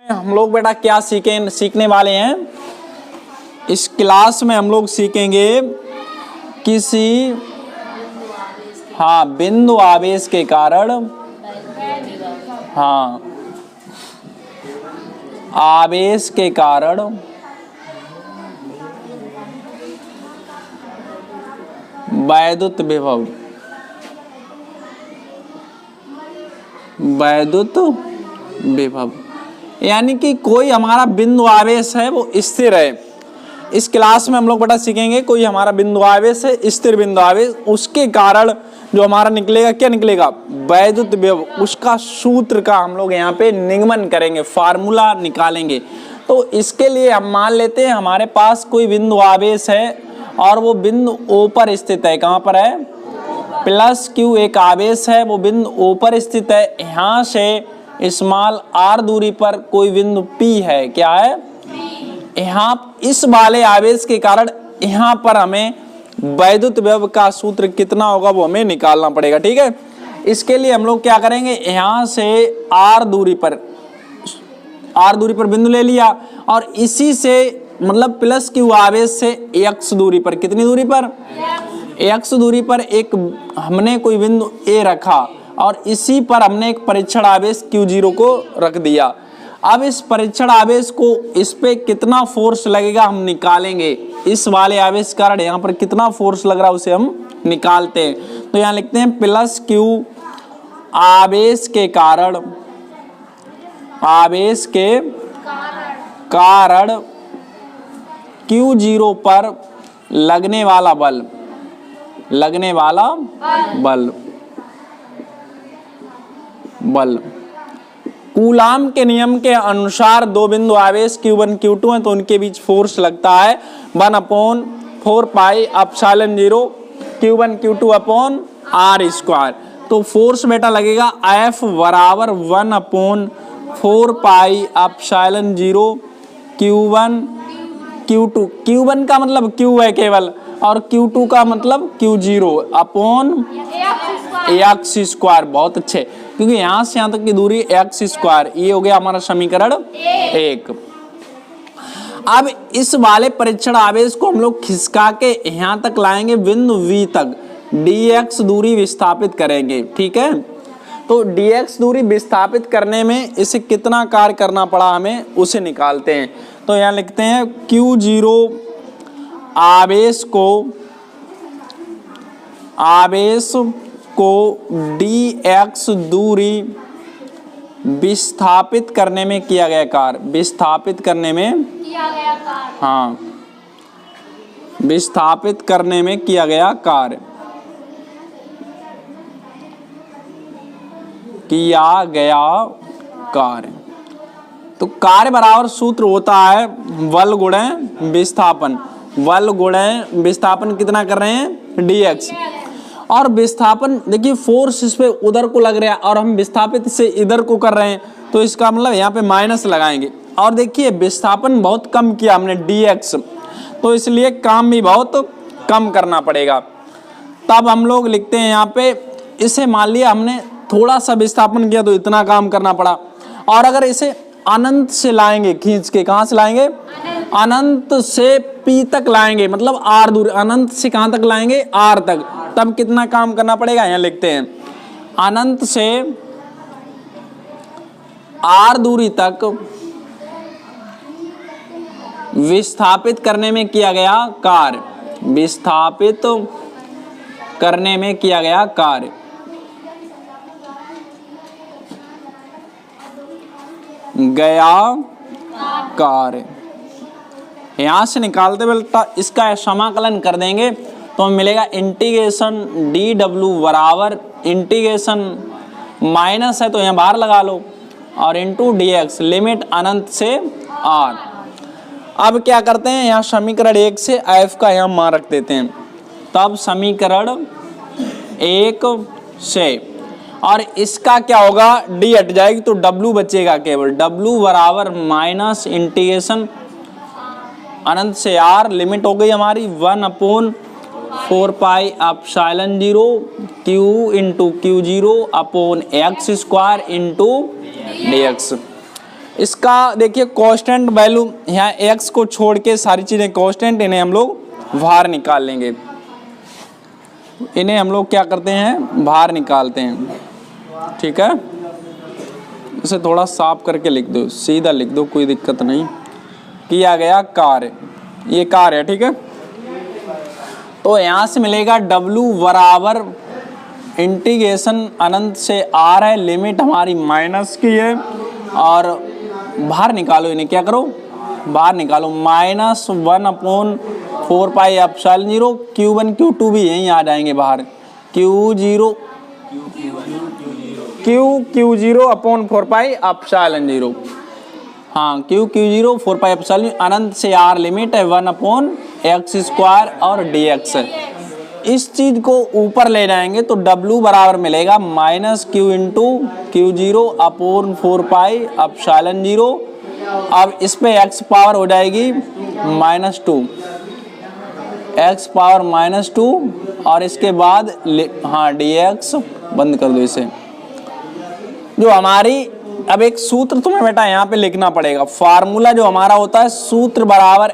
हम लोग बेटा क्या सीखने वाले हैं इस क्लास में। हम लोग सीखेंगे किसी बिंदु आवेश के कारण आवेश के कारण वैद्युत विभव यानी कि कोई हमारा बिंदु आवेश है वो स्थिर है। इस क्लास में हम लोग बेटा सीखेंगे कोई हमारा बिंदु आवेश है, स्थिर बिंदु आवेश, उसके कारण जो हमारा निकलेगा क्या निकलेगा, वैद्युत विभव। उसका सूत्र का हम लोग यहाँ पे निगमन करेंगे, फार्मूला निकालेंगे। तो इसके लिए हम मान लेते हैं हमारे पास कोई बिंदु आवेश है और वो बिंदु O पर स्थित है। कहाँ पर है, प्लस Q एक आवेश है, वो बिंदु O पर स्थित है। यहाँ से स्मॉल r दूरी पर कोई बिंदु P है, क्या है, यहाँ इस वाले आवेश के कारण यहाँ पर हमें वैद्युत विभव का सूत्र कितना होगा वो हमें निकालना पड़ेगा। ठीक है, इसके लिए हम लोग क्या करेंगे, यहाँ से r दूरी पर बिंदु ले लिया और इसी से मतलब प्लस Q आवेश से x दूरी पर, कितनी दूरी पर, x दूरी पर एक हमने कोई बिंदु A रखा और इसी पर हमने एक परीक्षण आवेश Q0 को रख दिया। अब इस परीक्षण आवेश को इस पे कितना फोर्स लगेगा हम निकालेंगे। इस वाले आवेश के कारण यहाँ पर कितना फोर्स लग रहा है उसे हम निकालते हैं। तो यहाँ लिखते हैं प्लस Q आवेश के कारण Q0 पर लगने वाला बल कूलाम के नियम के अनुसार दो बिंदु आवेश Q1 Q2 हैं तो उनके बीच फोर्स लगता है 1/4 pi epsilon 0 Q1 Q2 upon r²। तो फोर्स बेटा लगेगा F बराबर 1/4 pi epsilon 0 Q1 Q2। Q1 का मतलब Q है केवल और Q2 का मतलब Q0 अपॉन x²। बहुत अच्छे, क्योंकि यहाँ से यहाँ तक की दूरी x²। ये हो गया हमारा समीकरण 1। अब इस वाले परीक्षण आवेश को हम लोग खिसका के यहाँ तक लाएंगे, बिंदु V तक dx दूरी विस्थापित करेंगे। ठीक है, तो dx दूरी विस्थापित करने में इसे कितना कार्य करना पड़ा हमें उसे निकालते हैं। तो यहाँ लिखते हैं Q0 आवेश को dx दूरी विस्थापित करने में किया गया कार्य, विस्थापित करने में किया गया कार्य। तो कार्य बराबर सूत्र होता है बल गुणे विस्थापन। बल गुणे विस्थापन कितना कर रहे हैं, dx। और विस्थापन देखिए फोर्स इस पे उधर को लग रहा है और हम विस्थापित से इधर को कर रहे हैं, तो इसका मतलब यहाँ पे माइनस लगाएंगे। और देखिए विस्थापन बहुत कम किया हमने dx, तो इसलिए काम भी बहुत कम करना पड़ेगा। तब हम लोग लिखते हैं यहाँ पे, इसे मान लिया हमने थोड़ा सा विस्थापन किया तो इतना काम करना पड़ा। और अगर इसे अनंत से लाएंगे खींच के, कहाँ से लाएंगे, अनंत से P तक लाएंगे, मतलब r दूरी, अनंत से कहाँ तक लाएंगे, r तक, तब कितना काम करना पड़ेगा। यहाँ लिखते हैं अनंत से r दूरी तक विस्थापित करने में किया गया कार्य, विस्थापित करने में किया गया कार्य यहाँ से निकालते बेटा इसका समाकलन कर देंगे तो हमें मिलेगा इंटीग्रेशन dw बराबर इंटीग्रेशन माइनस है तो यहाँ बाहर लगा लो और इंटू dx, लिमिट अनंत से r। अब क्या करते हैं, यहाँ समीकरण 1 से f का यहाँ मान रख देते हैं, तब समीकरण 1 से, और इसका क्या होगा, d हट जाएगी तो w बचेगा केवल। w बराबर माइनस इंटीग्रेशन अनंत से r, लिमिट हो गई हमारी 1/4 pi epsilon 0 q into Q0 upon x² into dx। इसका देखिए कांस्टेंट वैल्यू, यहाँ x को छोड़ के सारी चीजें कांस्टेंट, इन्हें हम लोग बाहर निकाल लेंगे। इन्हें हम लोग क्या करते हैं, बाहर निकालते हैं। ठीक है, इसे थोड़ा साफ करके लिख दो, सीधा लिख दो, कोई दिक्कत नहीं। किया गया कार्य, ये कार्य है। ठीक है, तो यहां से मिलेगा W बराबर इंटीग्रेशन अनंत से r है, लिमिट हमारी माइनस की है, और बाहर निकालो, इन्हें क्या करो, बाहर निकालो। -1/4 पाई एप्सिलॉन 0, Q1 Q2 भी यहीं आ जाएंगे बाहर। Q0/4 पाई एप्सिलॉन 0, हाँ Q0 4 पाई एप्सिलॉन, अनंत से r लिमिट है 1/x² और dx है। इस चीज को ऊपर ले जाएंगे तो W बराबर मिलेगा -Q/Q0/4 पाई एप्सिलॉन 0। अब इस पे x पावर हो जाएगी -2, x पावर -2, और इसके बाद हाँ dx, बंद कर दो इसे। जो हमारी अब एक सूत्र तुम्हें बेटा यहाँ पे लिखना पड़ेगा, फार्मूला जो हमारा होता है, सूत्र बराबर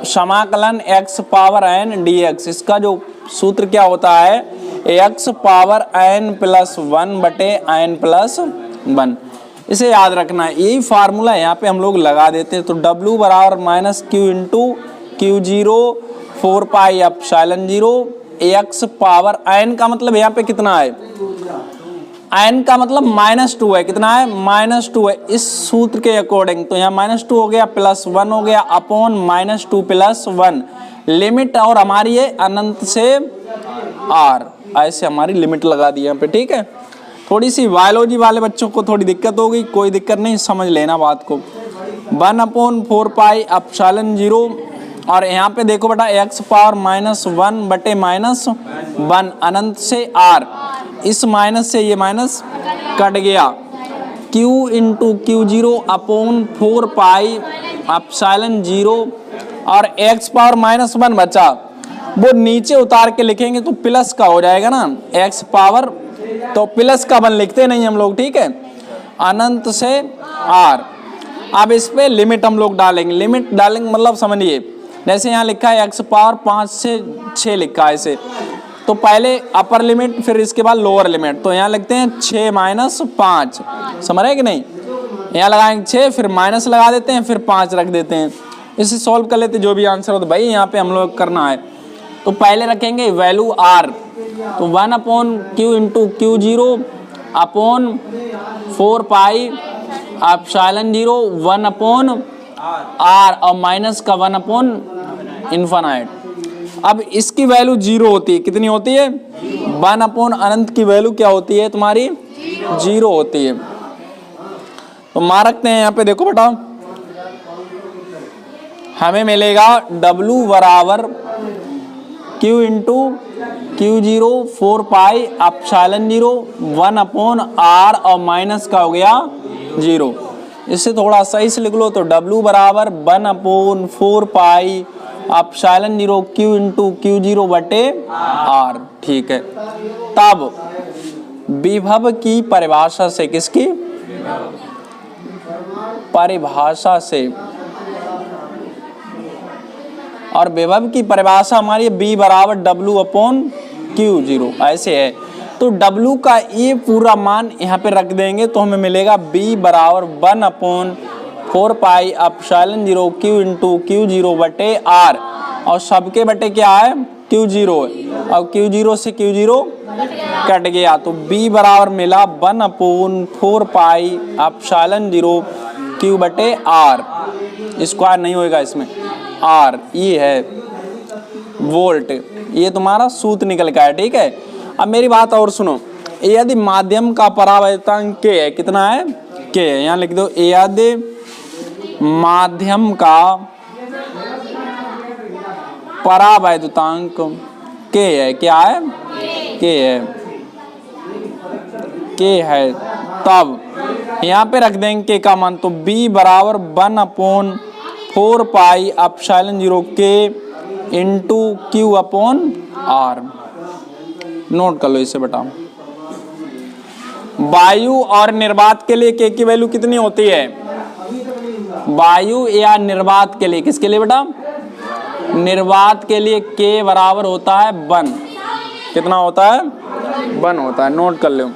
समाकलन x पावर n dx। इसका जो सूत्र क्या होता है, x पावर n+1 बटे n+1। इसे याद रखना है, यही फार्मूला यहाँ पे हम लोग लगा देते हैं। तो W बराबर -Q/Q0/4 pi epsilon 0, x power n का मतलब यहाँ पे कितना है, n का मतलब -2 है, कितना है, -2 है इस सूत्र के अकॉर्डिंग। तो यहाँ -2 हो गया, +1 हो गया, अपॉन -2 + 1, लिमिट और हमारी है अनंत से r, ऐसे हमारी लिमिट लगा दी यहाँ पे। ठीक है, थोड़ी सी बायोलॉजी वाले बच्चों को थोड़ी दिक्कत होगी, कोई दिक्कत नहीं, समझ लेना बात को। 1/4 पाई एप्सिलॉन 0, और यहाँ पे देखो बेटा x पावर -1 बटे -1, अनंत से r, इस माइनस से ये माइनस कट गया। Q/Q0/4 पाई एप्सिलॉन 0, और x पावर -1 बचा, वो नीचे उतार के लिखेंगे तो प्लस का हो जाएगा ना, x पावर, तो प्लस का 1 लिखते नहीं हम लोग। ठीक है, अनंत से r। अब इस पे लिमिट हम लोग डालेंगे, लिमिट डालेंगे मतलब समझिए, जैसे यहाँ लिखा है x पावर 5 से 6 लिखा है इसे, तो पहले अपर लिमिट फिर इसके बाद लोअर लिमिट। तो यहाँ लिखते हैं 6 - 5, समझ रहे कि नहीं, यहाँ लगाएंगे 6, फिर माइनस लगा देते हैं, फिर 5 रख देते हैं, इसे सॉल्व कर लेते, जो भी आंसर हो। तो भाई यहाँ पे हम लोग करना है, तो पहले रखेंगे वैल्यू r, तो 1/Q/Q0/4 पाई एप्सिलॉन 0, 1/r, और माइनस का 1/∞। अब इसकी वैल्यू 0 होती है, कितनी होती है, 1/अनंत की वैल्यू क्या होती है तुम्हारी, 0 होती है। तो मान रखते हैं यहाँ पे, देखो बेटा हमें मिलेगा W बराबर Q/Q0/4 पाई एप्सिलॉन 0, 1/r, और माइनस का हो गया 0। इससे थोड़ा सही से लिख लो, तो W बराबर 1/4 पाई एप्सिलॉन 0 Q/Q0 बटे r। ठीक है, तब विभव की परिभाषा से, किसकी परिभाषा से, और विभव की परिभाषा हमारी B बराबर W/Q0 ऐसे है। तो W का ये पूरा मान यहाँ पे रख देंगे, तो हमें मिलेगा B बराबर 1/4 पाई एप्सिलॉन 0 Q/Q0 बटे r, और सबके बटे क्या है, Q0 है, और Q0 से Q0 कट गया, तो B बराबर मिला 1/4 पाई एप्सिलॉन 0 Q बटे r, स्क्वायर नहीं होएगा इसमें, r ये है वोल्ट, ये तुम्हारा सूत्र निकल का है। ठीक है, अब मेरी बात और सुनो, यदि माध्यम का परावर्तनांक k है, कितना है, k है, यहाँ लिख दो, यदि माध्यम का परावैद्युतांक k है, क्या है, k है, तब यहाँ पे रख देंगे k का मान, तो B बराबर 1/4 pi epsilon 0 k into Q/r। Note कर लो इसे बेटा। वायु और निर्वात के लिए k की वैल्यू कितनी होती है, वायु या निर्वात के लिए, किसके लिए बेटा, निर्वात के लिए K बराबर होता है 1। कितना होता है, 1 होता है, नोट कर लो।